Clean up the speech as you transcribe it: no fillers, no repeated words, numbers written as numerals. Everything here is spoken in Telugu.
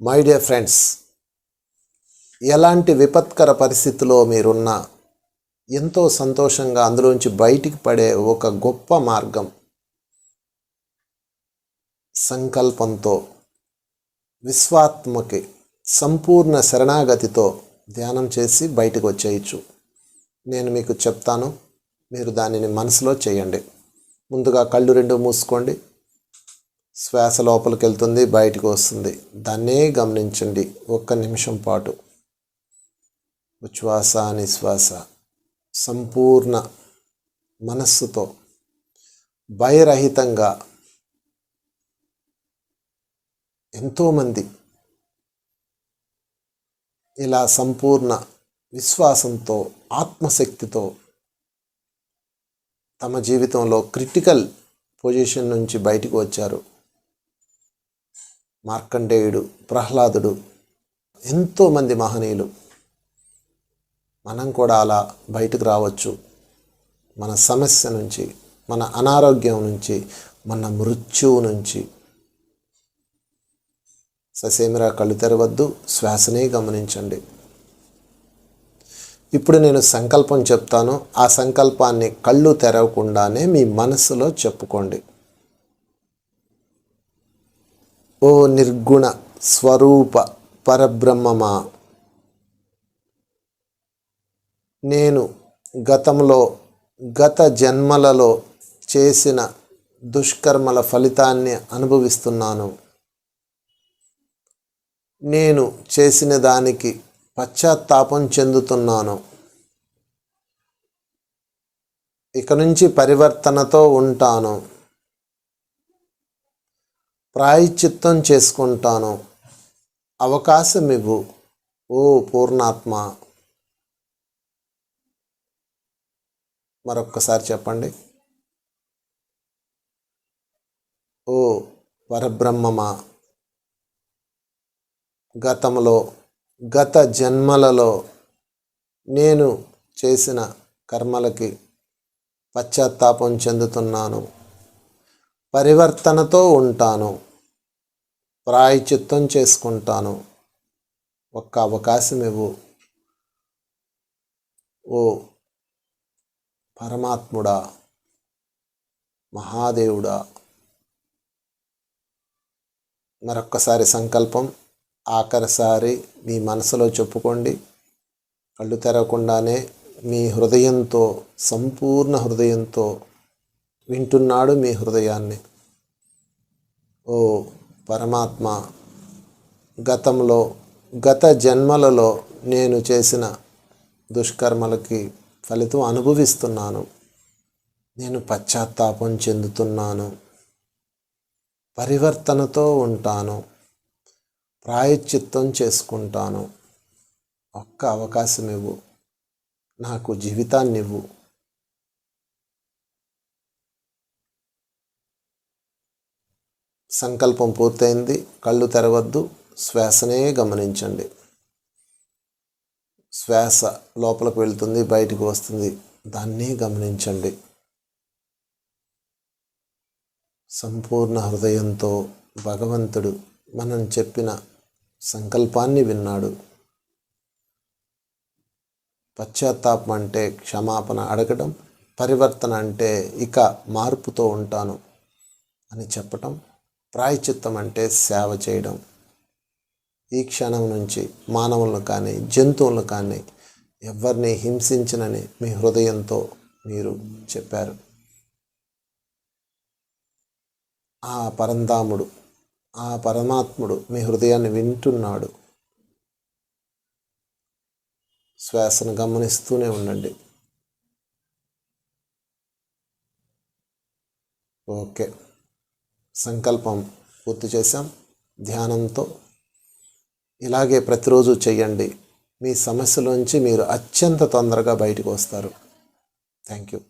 మై డియర్ ఫ్రెండ్స్, ఎలాంటి విపత్కర పరిస్థితిలో మీరున్నా ఎంతో సంతోషంగా అందులోంచి బయటికి పడే ఒక గొప్ప మార్గం సంకల్పంతో, విశ్వాత్మకి సంపూర్ణ శరణాగతితో ధ్యానం చేసి బయటకు వచ్చేయచ్చు. నేను మీకు చెప్తాను, మీరు దానిని మనసులో చేయండి. ముందుగా కళ్ళు రెండు మూసుకోండి. శ్వాస లోపలికి వెళ్తుంది, బయటకు వస్తుంది. దాన్నే గమనించండి. 1 నిమిషం పాటు ఉచ్ఛ్వాస నిశ్వాస సంపూర్ణ మనస్సుతో భయరహితంగా. ఎంతోమంది ఇలా సంపూర్ణ విశ్వాసంతో, ఆత్మశక్తితో తమ జీవితంలో క్రిటికల్ పొజిషన్ నుంచి బయటకు వచ్చారు. మార్కండేయుడు, ప్రహ్లాదుడు, ఎంతోమంది మహనీయులు. మనం కూడా అలా బయటకు రావచ్చు. మన సమస్య నుంచి, మన అనారోగ్యం నుంచి, మన మృత్యువు నుంచి. ససేమిరా కళ్ళు తెరవద్దు, శ్వాసనే గమనించండి. ఇప్పుడు నేను సంకల్పం చెప్తాను. ఆ సంకల్పాన్ని కళ్ళు తెరవకుండానే మీ మనసులో చెప్పుకోండి. ఓ నిర్గుణ స్వరూప పరబ్రహ్మమా, నేను గత జన్మలలో చేసిన దుష్కర్మల ఫలితాన్ని అనుభవిస్తున్నాను. నేను చేసిన దానికి పశ్చాత్తాపం చెందుతున్నాను. ఇక నుంచి పరివర్తనతో ఉంటాను. ప్రాయశ్చిత్తం చేసుకుంటాను. అవకాశం ఇవ్వు ఓ పూర్ణాత్మ. మరొక్కసారి చెప్పండి. ఓ పరబ్రహ్మమా, గత జన్మలలో నేను చేసిన కర్మలకి పశ్చాత్తాపం చెందుతున్నాను. పరివర్తనతో ఉంటాను. ప్రాయశ్చిత్తం చేసుకుంటాను. ఒక్క అవకాశం ఇవ్వు ఓ పరమాత్ముడా, మహాదేవుడా. మరొక్కసారి సంకల్పం ఆఖరిసారి మీ మనసులో చెప్పుకోండి. కళ్ళు తెరవకుండానే మీ హృదయంతో, సంపూర్ణ హృదయంతో వింటున్నాడు మీ హృదయాన్ని. ఓ పరమాత్మ, గత జన్మలలో నేను చేసిన దుష్కర్మలకి ఫలితం అనుభవిస్తున్నాను. నేను పశ్చాత్తాపం చెందుతున్నాను. పరివర్తనతో ఉంటాను. ప్రాయశ్చిత్తం చేసుకుంటాను. ఒక్క అవకాశం ఇవ్వు. నాకు జీవితాన్ని ఇవ్వు. సంకల్పం పూర్తయింది. కళ్ళు తెరవద్దు, శ్వాసనే గమనించండి. శ్వాస లోపలికి వెళ్తుంది, బయటికి వస్తుంది. దాన్నే గమనించండి. సంపూర్ణ హృదయంతో భగవంతుడు మనం చెప్పిన సంకల్పాన్ని విన్నాడు. పశ్చాత్తాపం అంటే క్షమాపణ అడగడం, పరివర్తన అంటే ఇక మార్పుతో ఉంటాను అని చెప్పటం, ప్రాయశ్చిత్తం అంటే సేవ చేయడం. ఈ క్షణం నుంచి మానవులను కానీ, జంతువులను కానీ ఎవరిని హింసించనని మీ హృదయంతో మీరు చెప్పారు. ఆ పరంధాముడు, ఆ పరమాత్ముడు మీ హృదయాన్ని వింటున్నాడు. శ్వాసను గమనిస్తూనే ఉండండి. ఓకే, సంకల్పం పూర్తి చేశాం. ధ్యానంతో ఇలాగే ప్రతిరోజు చేయండి. మీ సమస్యలోంచి మీరు అత్యంత తొందరగా బయటకు వస్తారు. Thank you.